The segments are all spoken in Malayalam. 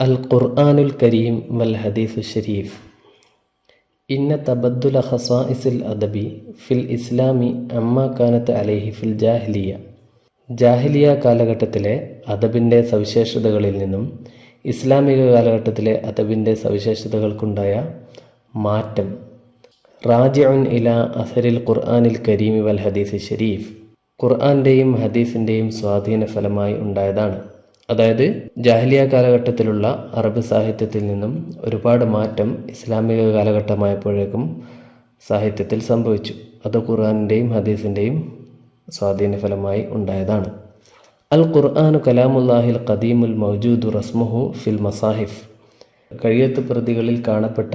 അൽ ഖുർആനുൽ കരീം വൽ ഹദീസു ഷരീഫ്. ഇന്ന തബദ്ദുല ഖസാഇസിൽ അദബി ഫിൽ ഇസ്ലാമി അമ്മാ കാനത്ത് അലൈഹി ഫിൽ ജാഹിലിയ. ജാഹിലിയ കാലഘട്ടത്തിലെ അദബിൻ്റെ സവിശേഷതകളിൽ നിന്നും ഇസ്ലാമിക കാലഘട്ടത്തിലെ അദബിൻ്റെ സവിശേഷതകൾക്കുണ്ടായ മാറ്റം റാജിഉൻ ഇലാ അസരിൽ ഖുർആനിൽ കരീമി വൽ ഹദീസ് ഷരീഫ്, ഖുർആൻ്റെയും ഹദീസിൻ്റെയും സ്വാധീന ഫലമായി ഉണ്ടായതാണ്. അതായത് ജാഹിലിയ കാലഘട്ടത്തിലുള്ള അറബ് സാഹിത്യത്തിൽ നിന്നും ഒരുപാട് മാറ്റം ഇസ്ലാമിക കാലഘട്ടമായപ്പോഴേക്കും സാഹിത്യത്തിൽ സംഭവിച്ചു. അത് ഖുർആനിൻ്റെയും ഹദീസിൻ്റെയും സ്വാധീന ഫലമായി ഉണ്ടായതാണ്. അൽ ഖുർആനു കലാമുല്ലാഹിൽ ഖദീമുൽ മൗജൂദു റസ്മുഹു ഫിൽ മസാഹിഫ്. കഴിയത്ത് പ്രതികളിൽ കാണപ്പെട്ട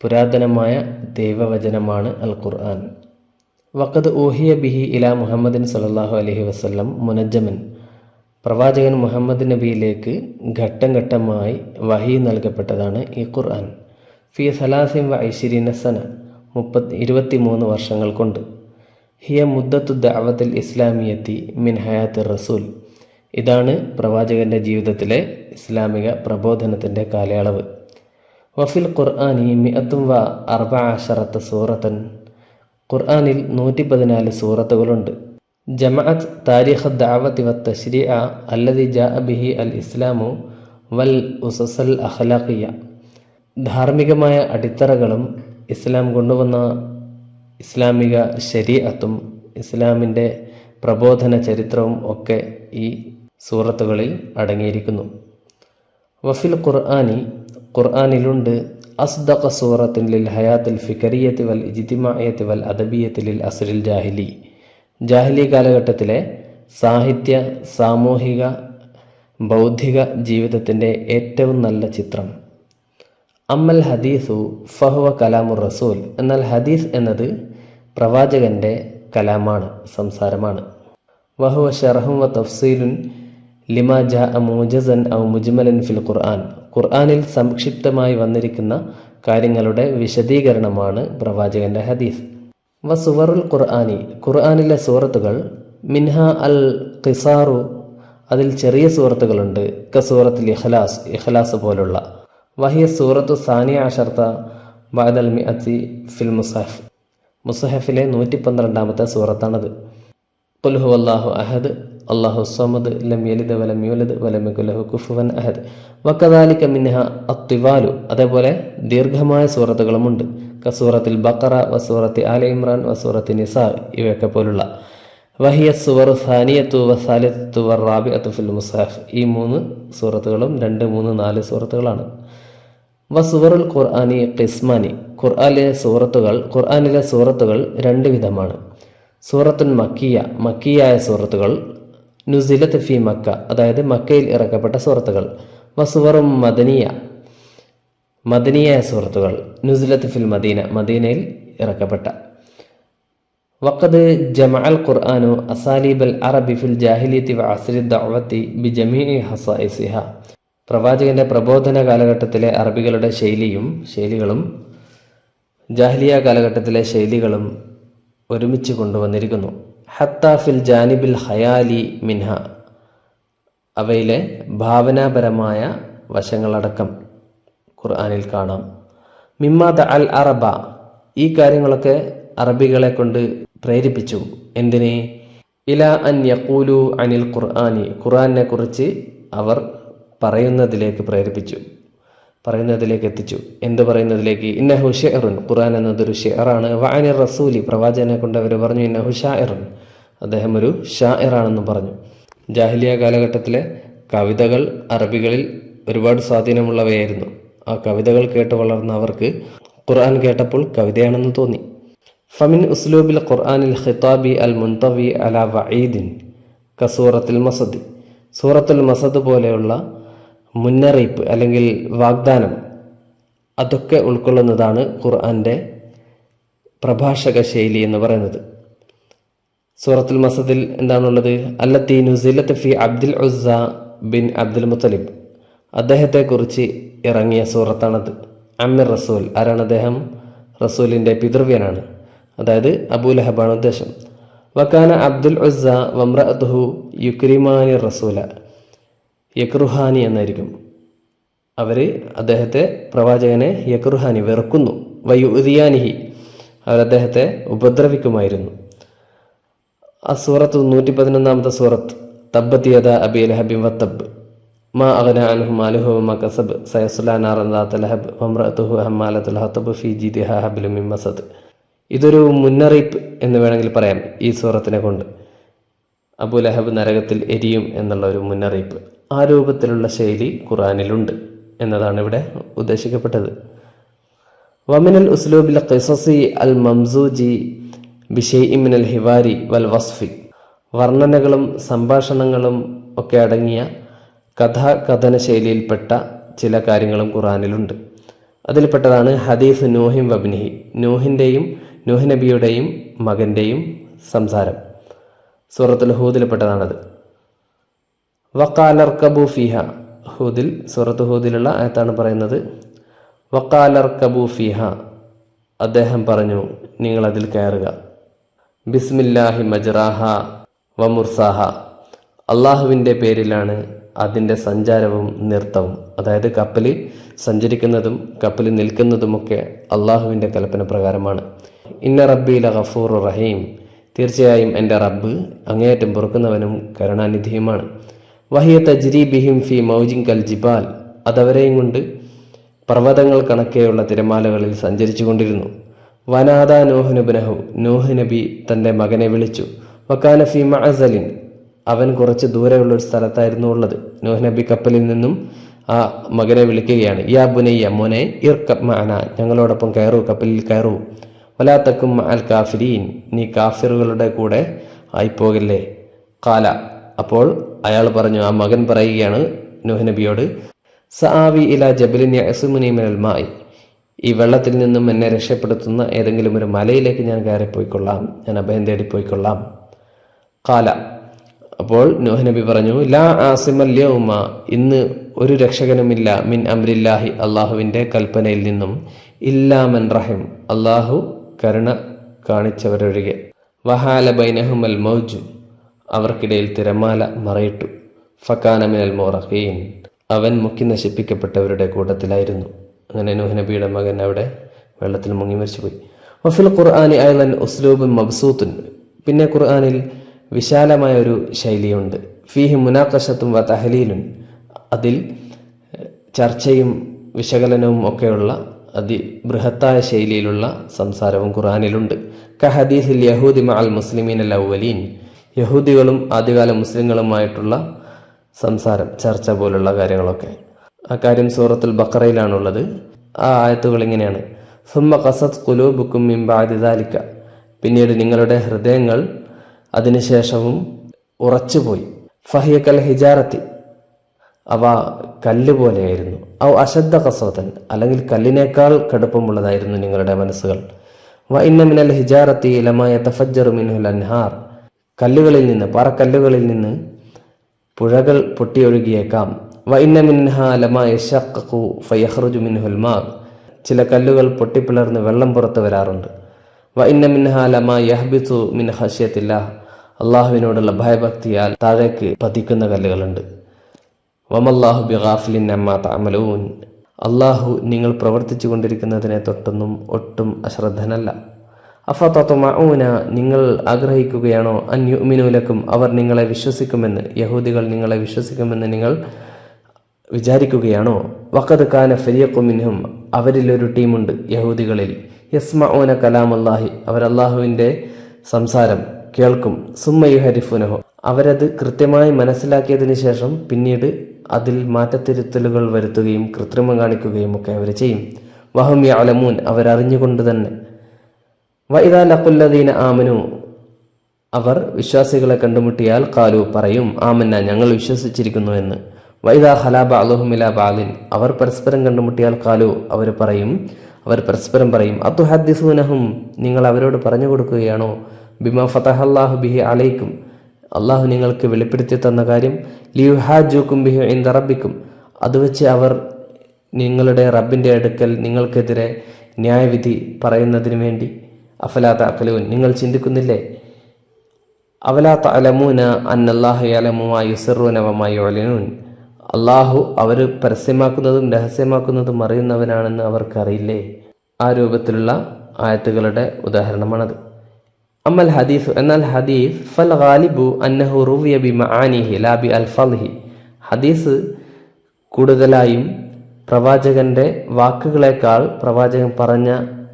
പുരാതനമായ ദൈവവചനമാണ് അൽ ഖുർആൻ. വഖദ് ഊഹിയ ബിഹി ഇലാ മുഹമ്മദിൻ സല്ലല്ലാഹു അലൈഹി വസല്ലം മുനജ്ജമൻ. പ്രവാചകൻ മുഹമ്മദ് നബിയിലേക്ക് ഘട്ടം ഘട്ടമായി വഹി നൽകപ്പെട്ടതാണ് ഈ ഖുർആൻ. ഫി സലാസിൻ വ ഐശ്വരീന സന, 23 വർഷങ്ങൾ കൊണ്ട്. ഹിയ മുദ്ദത്തു ദഅവത്തുൽ ഇസ്ലാമിയത്തി മിൻ ഹയാത്തി റസൂൽ. ഇതാണ് പ്രവാചകൻ്റെ ജീവിതത്തിലെ ഇസ്ലാമിക പ്രബോധനത്തിൻ്റെ കാലയളവ്. വഫിൽ ഖുർആനി 114 സൂറത്തൻ. ഖുർആനിൽ 114 സൂറത്തുകളുണ്ട്. ജമഅത്ത് താരിഖ് ദഅവത്തി വത്തശ്രീഅ അല്ലദി ജാഅ ബിഹി അൽ ഇസ്ലാമു വൽ ഉസസൽ അഖ്ലാഖിയ. ധാർമ്മികമായ അടിത്തറകളും ഇസ്ലാം കൊണ്ടുവന്ന ഇസ്ലാമിക ശരീഅത്തും ഇസ്ലാമിൻ്റെ പ്രബോധന ചരിത്രവും ഒക്കെ ഈ സൂറത്തുകളിൽ അടങ്ങിയിരിക്കുന്നു. വഫിൽ ഖുർആനി, ഖുർആനിലുണ്ട് അസ്ദഖ സൂറത്തിൻ ലിൽ ഹയാത്തിൽ ഫിക്രിയത്തി വൽ ഇജ്തിമാഇയത്തി വൽ അദബിയത്തി ലിൽ അസ്രിൽ ജാഹിലി. ജാഹിലി കാലഘട്ടത്തിലെ സാഹിത്യ, സാമൂഹിക, ബൗദ്ധിക ജീവിതത്തിൻ്റെ ഏറ്റവും നല്ല ചിത്രം. അമ്മൽ ഹദീസു ഫഹുവ കലാമുർ റസൂൽ. എന്നാൽ ഹദീസ് എന്നത് പ്രവാചകൻ്റെ കലാമാണ്, സംസാരമാണ്. വഹുവ ശർഹും വ തഫ്സീലുൻ ലിമാ ജാഅ മൂജസൻ ഔ മുജ്മലൻ ഫിൽ ഖുർആൻ. ഖുർആനിൽ സംക്ഷിപ്തമായി വന്നിരിക്കുന്ന കാര്യങ്ങളുടെ വിശദീകരണമാണ് പ്രവാചകൻ്റെ ഹദീസ്. വസുവറുൽ ഖുർആനി, ഖുർആനിലെ സൂറത്തുകൾ. മിൻഹ അൽ ഖിസാറു, അതിൽ ചെറിയ സൂറത്തുകളുണ്ട്. കസൂറത്തുൽ ഇഖ്ലാസ്, ഇഖ്ലാസ് പോലുള്ള. വഹിയ സൂറത്തു സാനിയ അഷർത്ത ബഅദൽ മിഅത്തി ഫിൽ മുസഹഫ്. മുസഹഫിലെ 112ാമത്തെ സൂറത്താണത്. ഖുൽ ഹുവല്ലാഹു അഹദ് അല്ലാഹു സ്വമദ് ലം യലിദ് വലം യൂലദ് വലം യകുൽ ലഹു കുഫുവൻ അഹദ്. വകദാലിക മിൻഹ അത്തിവാലു, അതേപോലെ ദീർഘമായ സൂറത്തുകളുമുണ്ട്. കസൂറത്തുൽ ബഖറ വസൂറത്തി ആല ഇമ്രാൻ വസൂറത്തി നിസാ, ഇവയൊക്കെ പോലുള്ള. വഹിയ സുവറു സാനിയത്തു വസാലിസത്തു വറാബിഅത്തു ഫിൽ മുസഹഫ്. ഈ 3 സൂറത്തുകളും 2, 3, 4 സൂറത്തുകളാണ്. വസുവറുൽ ഖുർആനി ഖിസ്മാനി, ഖുർആനിലെ സൂറത്തുകൾ 2 വിധമാണ്. സൂറത്തുൻ മക്കിയ, മക്കിയായ സൂറത്തുകൾ. നുസിലത്ത് ഫി മക്ക, അതായത് മക്കയിൽ ഇറക്കപ്പെട്ട സൂറത്തുകൾ. വസുവറും മദനിയ, മദനിയായ സൂറത്തുകൾ. നുസിലത്ത് ഫിൽ മദീന, മദീനയിൽ ഇറക്കപ്പെട്ട. വഖദ് ജമഅൽ ഖുർആനു അസാലീബൽ അറബി ഫിൽ ജാഹിലിയത്തി വ അസ്രി ദഅവത്തി ബിജമീഇ ഹസായിസിഹ. പ്രവാചകന്റെ പ്രബോധന കാലഘട്ടത്തിലെ അറബികളുടെ ശൈലികളും ജാഹിലിയ കാലഘട്ടത്തിലെ ശൈലികളും ഒരുമിച്ച് കൊണ്ടുവന്നിരിക്കുന്നു. ഹത്താ ഫിൽ ജാനിബിൽ ഹയാലി മിൻഹ, അവയിലെ ഭാവനാപരമായ വശങ്ങളടക്കം ഖുർആനിൽ കാണാം. മിമ്മാദ അൽ അറബ, ഈ കാര്യങ്ങളൊക്കെ അറബികളെ കൊണ്ട് പ്രേരിപ്പിച്ചു. എന്തിനെ? ഇലാ അൻ യഖൂലു അനിൽ ഖുർആനി, ഖുർആനെ കുറിച്ച് അവർ പറയുന്നതിലേക്ക് പ്രേരിപ്പിച്ചു, പറയുന്നതിലേക്ക് എത്തിച്ചു. എന്ത് പറയുന്നതിലേക്ക്? ഇന്നഹു ഷിഅറുൻ, ഖുർആൻ എന്നതൊരു ഷിഅറാണ്. വഅനി റസൂലി, പ്രവാചകനെ കൊണ്ട് അവർ പറഞ്ഞു ഇന്നഹു ഷാഇറുൻ, അദ്ദേഹം ഒരു ഷാഇറാണെന്ന് പറഞ്ഞു. ജാഹിലിയ കാലഘട്ടത്തിലെ കവിതകൾ അറബികളിൽ ഒരുപാട് സ്വാധീനമുള്ളവയായിരുന്നു. ആ കവിതകൾ കേട്ട് വളർന്ന അവർക്ക് ഖുർആൻ കേട്ടപ്പോൾ കവിതയാണെന്ന് തോന്നി. ഫമിൻ ഉസ്ലൂബിൽ ഖുർആനിൽ ഖിതാബി അൽ മുൻതവി അലാ വഈദിൻ കസൂറത്തുൽ മസദ്. സൂറത്തുൽ മസദ് പോലെയുള്ള മുന്നറിയിപ്പ് അല്ലെങ്കിൽ വാഗ്ദാനം, അതൊക്കെ ഉൾക്കൊള്ളുന്നതാണ് ഖുർആൻ്റെ പ്രഭാഷക ശൈലി എന്ന് പറയുന്നത്. സൂറത്തുൽ മസദിൽ എന്താണുള്ളത്? അല്ലത്തി നുസിലത്ത് ഫി അബ്ദുൽ ഉസ്സ ബിൻ അബ്ദുൽ മുത്തലിബ്, അദ്ദേഹത്തെക്കുറിച്ച് ഇറങ്ങിയ സൂറത്താണത്. അമ്മിർ റസൂൽ, ആരാണ് അദ്ദേഹം? റസൂലിൻ്റെ പിതൃവ്യനാണ്, അതായത് അബൂലഹബാണ് ഉദ്ദേശം. വക്കാന അബ്ദുൽ ഉസ്സ വമ്രഅതുഹു യുക്രിമാനി റസൂല, യക്രുഹാനി എന്നായിരിക്കും. അവർ അദ്ദേഹത്തെ പ്രവാചകനെ യക്റുഹാനി വെറുക്കുന്നു, വയുദിയാനിഹി അവരദ്ദേഹത്തെ ഉപദ്രവിക്കുമായിരുന്നു. ആ സൂറത്ത് 111 സൂറത്ത് തബ്ബത് യദാ അബീ ലഹബിൻ വത്തബ് മാ അഗ്നാ അൻഹു മാലുഹു വമാ കസബ് സയസ്ലാ നാറൻ ദാത ലഹബ് വംറഅതുഹു ഹമ്മാലത്തുൽ ഹതബ് ഫീ ജിദിഹാ ഹബ്ലും മിൻ മസദ്. ഇതൊരു മുന്നറിയിപ്പ് എന്ന് വേണമെങ്കിൽ പറയാം ഈ സൂറത്തിനെ കൊണ്ട്. അബൂ ലഹബ് നരകത്തിൽ എരിയും എന്നുള്ള ഒരു മുന്നറിയിപ്പ്. ആ രൂപത്തിലുള്ള ശൈലി ഖുർആനിലുണ്ട് എന്നതാണ് ഇവിടെ ഉദ്ദേശിക്കപ്പെട്ടത്. വമിനൽ ഉസ്ലൂബിൽ ഖിസസി അൽ മംസൂജി ബിശൈഇൻ മിനൽ ഹിവാരി വൽ വസ്ഫി, വർണ്ണനകളും സംഭാഷണങ്ങളും ഒക്കെ അടങ്ങിയ കഥാകഥന ശൈലിയിൽപ്പെട്ട ചില കാര്യങ്ങളും ഖുർആനിലുണ്ട്. അതിൽപ്പെട്ടതാണ് ഹദീസ് നൂഹിൻ വബ്നിഹി, നൂഹ് നബിയുടെയും മകൻ്റെയും സംസാരം. സൂറത്തുൽ ഹൂദിൽപ്പെട്ടതാണത്. വഖാലർകബു ഫിഹ, സൂറത്ത് ഹൂദിലുള്ള ആയത്താണ് പറയുന്നത്. വഖാലർകബു ഫിഹ, അദ്ദേഹം പറഞ്ഞു നിങ്ങളതിൽ കയറുക. ബിസ്മില്ലാഹി മജ്റാഹ വമുർസാഹ, അള്ളാഹുവിൻ്റെ പേരിലാണ് അതിൻ്റെ സഞ്ചാരവും നൃത്തവും. അതായത് കപ്പൽ സഞ്ചരിക്കുന്നതും കപ്പൽ നിൽക്കുന്നതുമൊക്കെ അള്ളാഹുവിൻ്റെ കൽപ്പന പ്രകാരമാണ്. ഇന്ന റബ്ബി ലഗഫൂർ റഹീം, തീർച്ചയായും എൻ്റെ റബ്ബ് അങ്ങേയറ്റം പൊറുക്കുന്നവനും കരുണാനിധിയുമാണ്. വഹിയ തജ്രി ബിഹിം ഫി മൗജിൻ കൽ ജിബാൽ, അതവരെയും കൊണ്ട് പർവ്വതങ്ങൾ കണക്കെയുള്ള തിരമാലകളിൽ സഞ്ചരിച്ചു കൊണ്ടിരുന്നു. വനാദ നൂഹ്നുബ്നഹു, നൂഹ് നബി തൻ്റെ മകനെ വിളിച്ചു. വക്കാന ഫി മഅസലിൻ, അവൻ കുറച്ച് ദൂരെയുള്ളൊരു സ്ഥലത്തായിരുന്നു ഉള്ളത്. നൂഹ് നബി കപ്പലിൽ നിന്നും ആ മകനെ വിളിക്കുകയാണ്. യാ ബുനയ്യ, മോനെ, ഇർകബ് മഅന, ഞങ്ങളോടൊപ്പം കയറൂ, കപ്പലിൽ കയറൂ. വലാ തകും മഅൽ കാഫിരീൻ, നീ കാഫിറുകളുടെ കൂടെ ആയിപ്പോകല്ലേ. ഖാല, അപ്പോൾ അയാൾ പറഞ്ഞു, ആ മകൻ പറയുകയാണ് നൂഹ് നബിയോട്, സആവി ഇലാ ജബലിൻ യഅ്സിമുനി മിനൽ മാഇ, ഈ വെള്ളത്തിൽ നിന്നും എന്നെ രക്ഷപ്പെടുത്തുന്ന ഏതെങ്കിലും ഒരു മലയിലേക്ക് ഞാൻ കയറിപ്പോയിക്കൊള്ളാം, ഞാൻ അഭയം തേടിപ്പോയിക്കൊള്ളാം. ഖാല, അപ്പോൾ നൂഹ് നബി പറഞ്ഞു, ലാ ആസിമൽ യൗമ, ഇന്ന് ഒരു രക്ഷകനുമില്ല, മിൻ അംരില്ലാഹി, അള്ളാഹുവിൻ്റെ കൽപ്പനയിൽ നിന്നും, ഇല്ലാ മൻ റഹിം, അള്ളാഹു കരുണ കാണിച്ചവരൊഴികെ. വഹാല ബൈനഹുമൽ മൗജ്, അവർക്കിടയിൽ തിരമാല മറയിട്ടു. ഫക്കാന മിനൽ മുറഖീൻ, അവൻ മുക്കി നശിപ്പിക്കപ്പെട്ടവരുടെ കൂട്ടത്തിലായിരുന്നു. അങ്ങനെ നൂഹ് നബിയുടെ മകൻ അവിടെ വെള്ളത്തിൽ മുങ്ങി മരിച്ചുപോയി. വഫിൽ ഖുർആനി അയ്ളൻ ഉസ്ലൂബുൻ മബ്സൂത്തുൻ, പിന്നെ ഖുർആനിൽ വിശാലമായ ഒരു ശൈലിയുണ്ട്. ഫീഹി മുനാഖശത്തും വ തഹലീലുൻ, അതിൽ ചർച്ചയും വിശകലനവും ഒക്കെയുള്ള അതിബൃഹത്തായ ശൈലിയിലുള്ള സംസാരവും ഖുർആനിലുണ്ട്. കഹദീസിൽ യഹൂദി മഅൽ മുസ്ലിമീൻ അൽ അവ്വലീൻ, യഹൂദികളും ആദ്യകാല മുസ്ലിങ്ങളുമായിട്ടുള്ള സംസാരം, ചർച്ച പോലുള്ള കാര്യങ്ങളൊക്കെ. ആ കാര്യം സൂറത്തുൽ ബഖറയിലാണുള്ളത്. ആ ആയത്തുകൾ ഇങ്ങനെയാണ്: സുമ്മ ഖസത് ഖുലൂബുക്കും മിൻ ബഅദി ദാലിക, പിന്നീട് നിങ്ങളുടെ ഹൃദയങ്ങൾ അതിനുശേഷവും ഉറച്ചുപോയി. ഫഹിയ കൽ ഹിജാറത്തി, അവ കല്ല് പോലെയായിരുന്നു. ഔ അശദ്ദ ഖസവതൻ, അല്ലെങ്കിൽ കല്ലിനേക്കാൾ കടുപ്പമുള്ളതായിരുന്നു നിങ്ങളുടെ മനസ്സുകൾ. വ ഇന്ന മിനൽ ഹിജാറത്തി ലമാ യതഫജ്ജറു മിൻഹുൽ അൻഹാർ, കല്ലുകളിൽ നിന്ന്, പാറക്കല്ലുകളിൽ നിന്ന് പുഴകൾ പൊട്ടിയൊഴുകിയേക്കാം. വ ഇന്ന മിൻഹാ ലമാ യശഖഖു ഫയഖ്റുജു മിൻഹുൽ മാ, ചില കല്ലുകൾ പൊട്ടിപ്പിളർന്ന് വെള്ളം പുറത്തു വരാറുണ്ട്. വ ഇന്ന മിൻഹാ ലമാ യഹ്ബിതു മിൻ ഖശ്യത്തില്ലാഹ്, അള്ളാഹുവിനോടുള്ള ഭയഭക്തിയാൽ താഴേക്ക് പതിക്കുന്ന കല്ലുകളുണ്ട്. വമല്ലാഹു ബിഗാഫിലിൻ അമ്മാ തഅമലൂൻ, അള്ളാഹു നിങ്ങൾ പ്രവർത്തിച്ചു കൊണ്ടിരിക്കുന്നതിനെ തൊട്ടൊന്നും ഒട്ടും അശ്രദ്ധനല്ല. അഫതത്മഊന, നിങ്ങൾ ആഗ്രഹിക്കുകയാണോ, അൻ യുഅ്മിനൂ ലക്കും, അവർ നിങ്ങളെ വിശ്വസിക്കുമെന്ന്, യഹൂദികൾ നിങ്ങളെ വിശ്വസിക്കുമെന്ന് നിങ്ങൾ വിചാരിക്കുകയാണോ? വഖദ് കാന ഫരീഖും മിൻഹും, അവരിലൊരു ടീമുണ്ട് യഹൂദികളിൽ, യസ്മഊന കലാമല്ലാഹി, അവർ അള്ളാഹുവിൻ്റെ സംസാരം കേൾക്കും. സുമ്മ യുഹരിഫുനഹു, അവരത് കൃത്യമായി മനസ്സിലാക്കിയതിന് ശേഷം പിന്നീട് അതിൽ മാറ്റത്തിരുത്തലുകൾ വരുത്തുകയും കൃത്രിമം കാണിക്കുകയും ഒക്കെ അവർ ചെയ്യും. വഹും യഅലമൂൻ, അവരറിഞ്ഞുകൊണ്ട് തന്നെ. വഇദാ ലഖുല്ലദീന ആമനു, അവർ വിശ്വാസികളെ കണ്ടുമുട്ടിയാൽ ഖാലു, പറയും, ആമന്ന, ഞങ്ങൾ വിശ്വസിച്ചിരിക്കുന്നു എന്ന്. വഇദാ ഖലാ ബഅ്ദുഹും ഇലാ ബഅ്ദിൻ, അവർ പരസ്പരം കണ്ടുമുട്ടിയാൽ ഖാലു, അവർ പരസ്പരം പറയും, അതുഹദ്ദിസൂനഹും, നിങ്ങൾ അവരോട് പറഞ്ഞു കൊടുക്കുകയാണോ, ബിമാ ഫതഹല്ലാഹു ബിഹി അലൈക്കും, അള്ളാഹു നിങ്ങൾക്ക് വെളിപ്പെടുത്തി തന്ന കാര്യം, ലിയുഹാജൂക്കും ബിഹി ഇൻദ റബ്ബിക്കും, അത് വെച്ച് അവർ നിങ്ങളുടെ റബ്ബിൻ്റെ അടുക്കൽ നിങ്ങൾക്കെതിരെ ന്യായവിധി പറയുന്നതിന് വേണ്ടി. അഫലാ തഅഖിലൂൻ, നിങ്ങൾ ചിന്തിക്കുന്നില്ലേ? അവലാ തഅലമൂന അന്നല്ലാഹ യഅലമു മാ യുസിറൂന വമാ യുഅ്ലിനൂൻ, അള്ളാഹു അവർ പരസ്യമാക്കുന്നതും രഹസ്യമാക്കുന്നതും അറിയുന്നവനാണെന്ന് അവർക്കറിയില്ലേ? ആ രൂപത്തിലുള്ള ആയത്തുകളുടെ ഉദാഹരണമാണത്. അമ്മൽ ഹദീസ്, എന്നാൽ ഹദീസ് ഫൽ ഗാലിബു അന്നഹു റുവിയ ബി മആനിഹി ലാ ബി അൽഫാളിഹി. ഹദീസ് കൂടുതലായും പ്രവാചകന്റെ വാക്കുകളെക്കാൾ പ്രവാചകൻ പറഞ്ഞ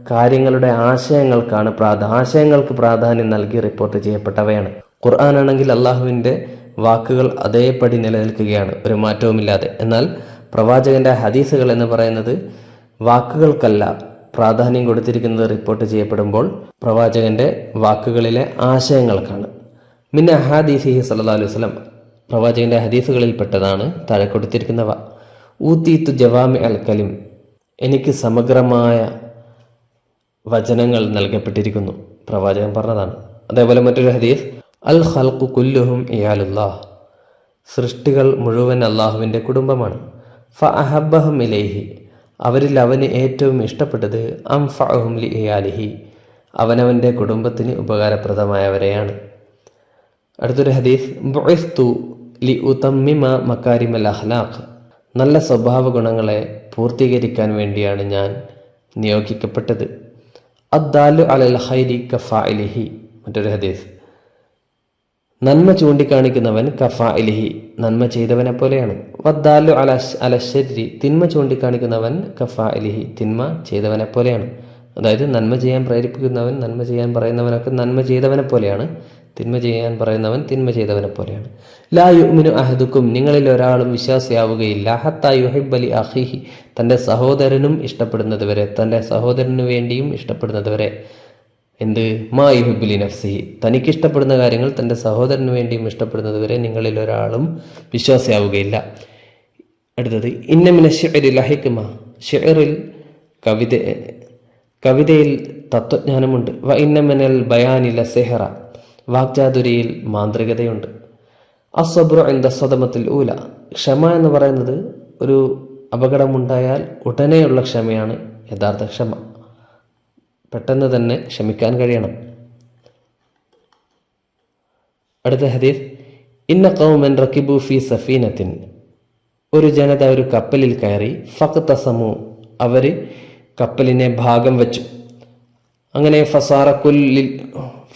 കാര്യങ്ങളുടെ ആശയങ്ങൾക്ക് പ്രാധാന്യം നൽകി റിപ്പോർട്ട് ചെയ്യപ്പെട്ടവയാണ്. ഖുർആൻ ആണെങ്കിൽ അള്ളാഹുവിൻ്റെ വാക്കുകൾ അതേപടി നിലനിൽക്കുകയാണ്, ഒരു മാറ്റവുമില്ലാതെ. എന്നാൽ പ്രവാചകന്റെ ഹദീസുകൾ എന്ന് പറയുന്നത് വാക്കുകൾക്കല്ല പ്രാധാന്യം കൊടുത്തിരിക്കുന്നത് റിപ്പോർട്ട് ചെയ്യപ്പെടുമ്പോൾ പ്രവാചകന്റെ വാക്കുകളിലെ ആശയങ്ങൾക്കാണ്. മിൻ അഹാദീസിഹി സല്ലല്ലാഹു അലൈഹി വസല്ലം, പ്രവാചകന്റെ ഹദീസുകളിൽപ്പെട്ടതാണ് താഴെ കൊടുത്തിരിക്കുന്നവ. ഊതീത്തു ജവാമി അൽ കലിം, എനിക്ക് സമഗ്രമായ വചനങ്ങൾ നൽകപ്പെട്ടിരിക്കുന്നു, പ്രവാചകൻ പറഞ്ഞതാണ്. അതേപോലെ മറ്റൊരു ഹദീസ്, അൽ ഖൽഖു കുല്ലുഹും ഇയാലുല്ലാഹ്, സൃഷ്ടികൾ മുഴുവൻ അള്ളാഹുവിൻ്റെ കുടുംബമാണ്. ഫ അഹബ്ബഹും ഇലൈഹി, അവരിൽ അവന് ഏറ്റവും ഇഷ്ടപ്പെട്ടത് അംഫഅഹും ലി ഇയാലിഹി, അവനവൻ്റെ കുടുംബത്തിന് ഉപകാരപ്രദമായവരെയാണ്. അടുത്തൊരു ഹദീസ്, ബുഇസ്തു ലി ഉതമ്മിമ മകാരിമൽ അഖ്ലാഖ്, നല്ല സ്വഭാവ ഗുണങ്ങളെ പൂർത്തീകരിക്കാൻ വേണ്ടിയാണ് ഞാൻ നിയോഗിക്കപ്പെട്ടത്. അദ്ദാലു അലൽ ഖൈരി കഫാഇലിഹി, മറ്റൊരു ഹദീസ്, നന്മ ചൂണ്ടിക്കാണിക്കുന്നവൻ കഫാഇലിഹി, നന്മ ചെയ്തവനെ പോലെയാണ്. വദ്ദാലു അലശ്ശരി, തിന്മ ചൂണ്ടിക്കാണിക്കുന്നവൻ കഫാഇലിഹി, തിന്മ ചെയ്തവനെ പോലെയാണ്. അതായത് നന്മ ചെയ്യാൻ പ്രേരിപ്പിക്കുന്നവൻ, നന്മ ചെയ്യാൻ പറയുന്നവനൊക്കെ നന്മ ചെയ്തവനെ പോലെയാണ്, തിന്മ ചെയ്യാൻ പറയുന്നവൻ തിന്മ ചെയ്തവനെ പോലെയാണ്. ലാ യുഅ്മിനു അഹദുക്കും, നിങ്ങളിൽ ഒരാളും വിശ്വാസിയാവുകയില്ല, ഹത്താ യുഹിബ്ബ ലി അഖീഹി, തൻ്റെ സഹോദരനും ഇഷ്ടപ്പെടുന്നത് വരെ, തൻ്റെ സഹോദരനു വേണ്ടിയും ഇഷ്ടപ്പെടുന്നത് വരെ. എന്ത്? മാ യുഹിബ്ബു ലി നഫ്സിഹി, തനിക്കിഷ്ടപ്പെടുന്ന കാര്യങ്ങൾ തൻ്റെ സഹോദരന് വേണ്ടിയും ഇഷ്ടപ്പെടുന്നത് വരെ നിങ്ങളിൽ ഒരാളും വിശ്വാസിയാവുകയില്ല. അടുത്തത്, ഇന്ന മിന ശിഅരി ലഹിക്മ, ഷിഅറിൽ കവിതയിൽ തത്വജ്ഞാനമുണ്ട്. വ ഇന്ന മിനൽ ബയാനി ലസിഹറ, വാക്ചാതുരിയിൽ മാന്ത്രികതയുണ്ട്. അസ്സബ്റു ഇൻദ സദമത്തിൽ ഊല, ക്ഷമ എന്ന് പറയുന്നത് ഒരു അപകടമുണ്ടായാൽ ഉടനെയുള്ള ക്ഷമയാണ് യഥാർത്ഥ ക്ഷമ. പെട്ടെന്ന് തന്നെ ക്ഷമിക്കാൻ കഴിയണം. അടുത്ത ഹദീസ്, ഇന്ന ഖൗമൻ റകിബു ഫി സഫീനത്തിൻ, ഒരു ജനത ഒരു കപ്പലിൽ കയറി, ഫഖ്തസമു, അവർ കപ്പലിനെ ഭാഗം വെച്ചു. അങ്ങനെ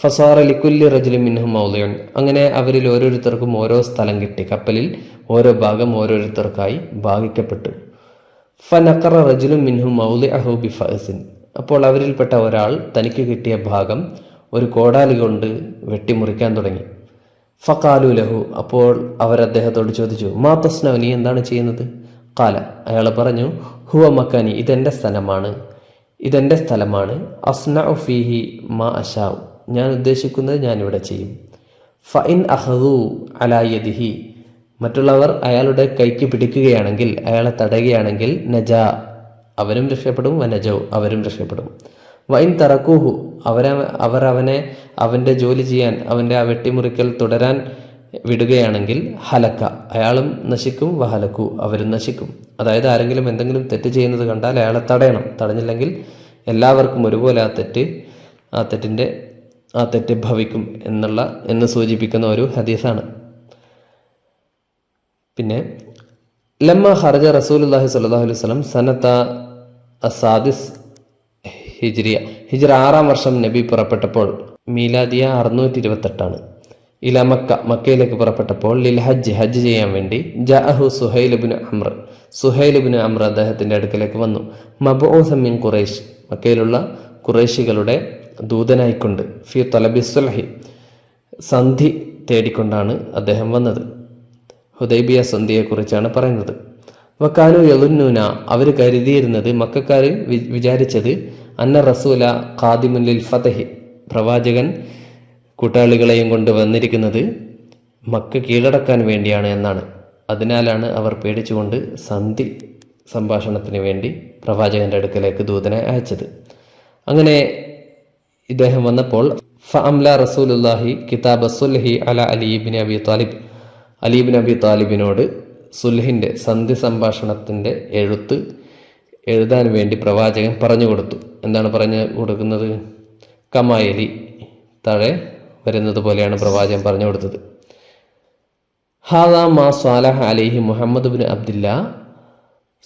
ഫസാറ ലിക്കുല്ലി റജുലിൻ മിൻഹും മൗളിഉൻ, അങ്ങനെ അവരിൽ ഓരോരുത്തർക്കും ഓരോ സ്ഥലം കിട്ടി, കപ്പലിൽ ഓരോ ഭാഗം ഓരോരുത്തർക്കായി ഭാഗിക്കപ്പെട്ടു. ഫനഖറ റജുലുൻ മിൻഹും മൗളിഅഹു ബിഫഅസിൻ, അപ്പോൾ അവരിൽപ്പെട്ട ഒരാൾ തനിക്ക് കിട്ടിയ ഭാഗം ഒരു കോടാലി കൊണ്ട് വെട്ടിമുറിക്കാൻ തുടങ്ങി. ഫഖാലു ലഹു, അപ്പോൾ അവർ അദ്ദേഹത്തോട് ചോദിച്ചു, മാ തസ്നഉ, നീ എന്താണ് ചെയ്യുന്നത്? ഖാല, അയാൾ പറഞ്ഞു, ഹുവ മക്കാനി, ഇതെൻ്റെ സ്ഥലമാണ്. അസ്നഉ ഫീഹി മാ അശാഉ, ഞാൻ ഉദ്ദേശിക്കുന്നത് ഞാനിവിടെ ചെയ്യും. ഫഇൻ അഖദു അലാ യദിഹി, മറ്റുള്ളവർ അയാളുടെ കൈക്ക് പിടിക്കുകയാണെങ്കിൽ, അയാളെ തടയുകയാണെങ്കിൽ, നജാ, അവനും രക്ഷപ്പെടും, വനജൗ, അവരും രക്ഷപ്പെടും. വൈൻ തറക്കൂഹു, അവർ അവനെ അവൻ്റെ ജോലി ചെയ്യാൻ, അവൻ്റെ ആ വെട്ടിമുറിക്കൽ തുടരാൻ വിടുകയാണെങ്കിൽ, ഹലക്ക, അയാളും നശിക്കും, വഹലക്കു, അവരും നശിക്കും. അതായത് ആരെങ്കിലും എന്തെങ്കിലും തെറ്റ് ചെയ്യുന്നത് കണ്ടാൽ അയാളെ തടയണം, തടഞ്ഞില്ലെങ്കിൽ എല്ലാവർക്കും ഒരുപോലെ ആ തെറ്റ് ഭവിക്കും എന്ന് സൂചിപ്പിക്കുന്ന ഒരു ഹദീസാണ്. പിന്നെ ലമ്മ ഖറജ റസൂലുള്ളാഹി സ്വല്ലല്ലാഹു അലൈഹി വസല്ലം സനത അസാദിസ് ഹിജ്രിയ, ഹിജ്റ 6-ാം വർഷം നബി പുറപ്പെട്ടപ്പോൾ, മീലാദിയ 628 ഇല മക്കയിലേക്ക് പുറപ്പെട്ടപ്പോൾ, ലിൽ ഹജ്ജ് ചെയ്യാൻ വേണ്ടി, ജഅഹു സുഹൈൽ ഇബ്നു അംർ അദ്ദേഹത്തിന്റെ അടുക്കലേക്ക് വന്നു. മബ്ഊസൻ മിൻ ഖുറൈശ്, മക്കയിലുള്ള ഖുറൈശികളുടെ ദൂതനായിക്കൊണ്ട്, ഫി തലബി സുൽഹി, സന്ധി തേടിക്കൊണ്ടാണ് അദ്ദേഹം വന്നത്. ഹുദൈബിയ സന്ധിയെക്കുറിച്ചാണ് പറയുന്നത്. വക്കാനു യളുന്നൂന, അവർ കരുതിയിരുന്നത്, മക്കക്കാർ വിചാരിച്ചത്, അന്ന റസൂല ഖാദിമുൻ ലിൽ ഫതഹി, പ്രവാചകൻ കൂട്ടാളികളെയും കൊണ്ട് വന്നിരിക്കുന്നത് മക്ക കീഴടക്കാൻ വേണ്ടിയാണ് എന്നാണ്. അതിനാലാണ് അവർ പേടിച്ചുകൊണ്ട് സന്ധി സംഭാഷണത്തിന് വേണ്ടി പ്രവാചകന്റെ അടുക്കലേക്ക് ദൂതനെ അയച്ചത്. അങ്ങനെ ഇദ്ദേഹം വന്നപ്പോൾ, ഫഅംല റസൂലുള്ളാഹി കിതാബ സുൽഹി അല അലി ഇബ്നു അബി താലിബിനോട് സുൽഹിന്റെ സന്ധി സംഭാഷണത്തിന്റെ എഴുതാൻ വേണ്ടി പ്രവാചകൻ പറഞ്ഞു കൊടുത്തു. എന്താണ് പറഞ്ഞു കൊടുക്കുന്നത്? കമായലി, താഴെ വരുന്നത് പോലെയാണ് പ്രവാചകൻ പറഞ്ഞു കൊടുത്തത്. ഹാദാ മാ സ്വാലഹ അലൈഹി Muhammad bin Abdillah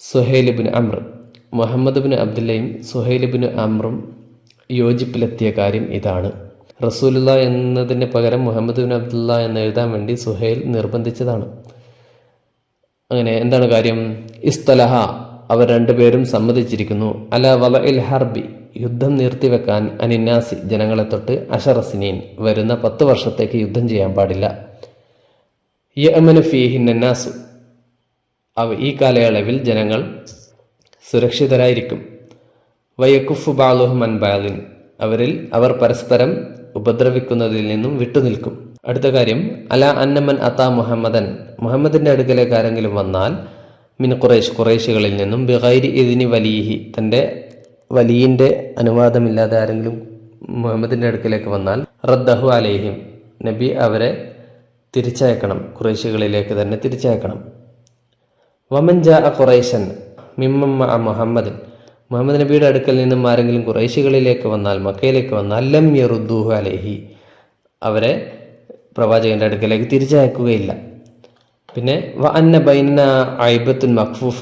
Suhail bin Amr. Muhammad bin അബ്ദുല്ലയും സുഹൈൽ ബിൻ അമ്രും യോജിപ്പിലെത്തിയ കാര്യം ഇതാണ്. റസൂലുള്ള എന്നതിന് പകരം മുഹമ്മദ് ബിൻ അബ്ദുല്ല എന്ന് എഴുതാൻ വേണ്ടി സുഹൈൽ നിർബന്ധിച്ചതാണ്. അങ്ങനെ എന്താണ് കാര്യം? ഇസ്തലഹ, അവർ രണ്ടുപേരും സമ്മതിച്ചിരിക്കുന്നു. അല വലഇൽ ഹർബി, യുദ്ധം നിർത്തിവെക്കാൻ, അനിന്നാസി, ജനങ്ങളെ തൊട്ട്, അഷറസിനീൻ, വരുന്ന 10 വർഷത്തേക്ക് യുദ്ധം ചെയ്യാൻ പാടില്ല. യഅ്മനു ഫീഹി നന്നാസു, ഈ കാലയളവിൽ ജനങ്ങൾ സുരക്ഷിതരായിരിക്കും. വയക്കുഫു ബഅ്ളുഹും അൻ ബഅ്ളിൻ, അവർ പരസ്പരം ഉപദ്രവിക്കുന്നതിൽ നിന്നും വിട്ടുനിൽക്കും. അടുത്ത കാര്യം, അല അന്നമൻ അതാ മുഹമ്മദൻ, മുഹമ്മദിന്റെ അടുക്കലേക്ക് ആരെങ്കിലും വന്നാൽ, മിൻ ഖുറൈശ്, ഖുറൈശികളിൽ നിന്നും, ബിഗൈരി ഇദ്നി വലിയിഹി, തൻ്റെ വലിയിൻ്റെ അനുവാദമില്ലാതെ ആരെങ്കിലും മുഹമ്മദിന്റെ അടുക്കലേക്ക് വന്നാൽ, റദ്ദഹു അലൈഹിം, നബി അവരെ തിരിച്ചയക്കണം, ഖുറൈശികളിലേക്ക് തന്നെ തിരിച്ചയക്കണം. വമൻ ജാഅ ഖുറൈശൻ മിമ്മൻ മഅ മുഹമ്മദ്, മുഹമ്മദ് നബിയുടെ അടുക്കൽ നിന്നും ആരെങ്കിലും ഖുറൈശികളിലേക്ക് വന്നാൽ, മക്കയിലേക്ക് വന്നാൽ, ലം യറുദ്ദൂഹു അലൈഹി, അവരെ പ്രവാചകന്റെ അടുക്കലേക്ക് തിരിച്ചയക്കുകയില്ല. പിന്നെ വ അന്ന ബൈന ഐബത്തുൻ മഖ്ഫൂഫ,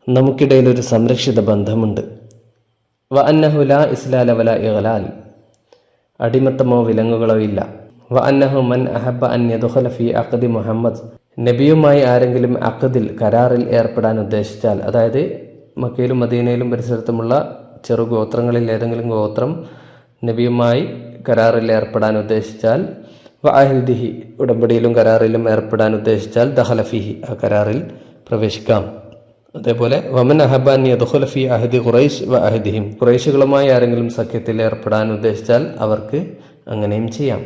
നമുക്കിടയിൽ ഒരു സംരക്ഷിത ബന്ധമുണ്ട്. വ അന്നഹു ലാ ഇസ്ലാല വല ഇഗ്ലാൽ, അടിമത്തമോ വിലങ്ങുകളോ ഇല്ല. വ അന്നഹു മൻ അഹബ്ബ അൻ യദ്ഖുല ഫീ അഖ്ദി മുഹമ്മദ്, നബിയുമായി ആരെങ്കിലും അഖദിൽ, കരാറിൽ ഏർപ്പെടാൻ ഉദ്ദേശിച്ചാൽ, അതായത് മക്കയിലും മദീനയിലും പരിസരത്തുമുള്ള ചെറു ഗോത്രങ്ങളിൽ ഏതെങ്കിലും ഗോത്രം നബിയുമായി കരാറിൽ ഏർപ്പെടാൻ ഉദ്ദേശിച്ചാൽ, വ അഹ്ദിഹി, ഉടമ്പടിയിലും കരാറിലും ഏർപ്പെടാൻ ഉദ്ദേശിച്ചാൽ, ദഖല ഫീഹി, ആ കരാറിൽ പ്രവേശിക്കാം. അതേപോലെ വമൻ അഹബ്ബ അൻ യദ്ഖുല ഫീ അഹ്ദി ഖുറൈശ് വ അഹ്ദിഹിം, ഖുറൈശികളുമായി ആരെങ്കിലും സഖ്യത്തിൽ ഏർപ്പെടാൻ ഉദ്ദേശിച്ചാൽ അവർക്ക് അങ്ങനെയും ചെയ്യാം.